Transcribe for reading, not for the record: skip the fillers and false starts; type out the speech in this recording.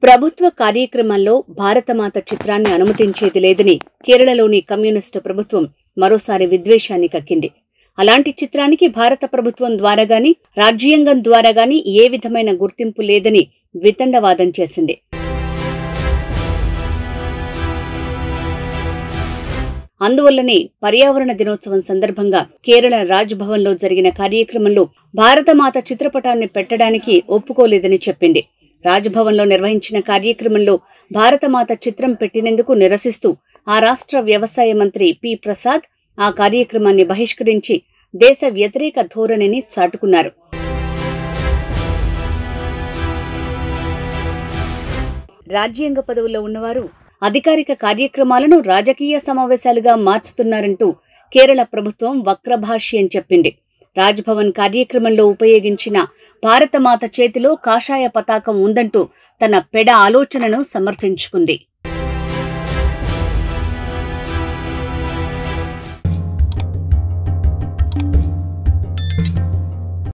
ప్రభుత్వ కార్యక్రమాల్లో భారతమాత చిత్రాన్ని అనుమతించేది లేదని కేరళలోని కమ్యూనిస్టు ప్రభుత్వం మరోసారి విద్వేషాన్ని కక్కింది. అలాంటి చిత్రానికి భారత ప్రభుత్వం ద్వారా గాని, రాజ్యాంగం ద్వారా గాని ఏ విధమైన గుర్తింపు లేదని వితండవాదం చేసింది. అందువల్లనే పర్యావరణ దినోత్సవం సందర్భంగా కేరళ రాజ్ భవన్లో జరిగిన కార్యక్రమంలో భారతమాత చిత్రపటాన్ని పెట్టడానికి ఒప్పుకోలేదని చెప్పింది. రాజ్భవన్లో నిర్వహించిన కార్యక్రమంలో భారతమాత చిత్రం పెట్టినందుకు నిరసిస్తూ ఆ రాష్ట్ర వ్యవసాయ మంత్రి పి. ప్రసాద్ ఆ కార్యక్రమాన్ని బహిష్కరించి దేశ వ్యతిరేక ధోరణిని చాటుకున్నారు. రాజ్యాంగ పదవుల్లో ఉన్నవారు అధికారిక కార్యక్రమాలను రాజకీయ సమావేశాలుగా మార్చుతున్నారంటూ కేరళ ప్రభుత్వం వక్రభాష్యం చెప్పింది. రాజ్భవన్ కార్యక్రమంలో ఉపయోగించిన భారతమాత చేతిలో కాషాయ పతాకం ఉందంటూ తన పెడ ఆలోచనను సమర్థించుకుంది.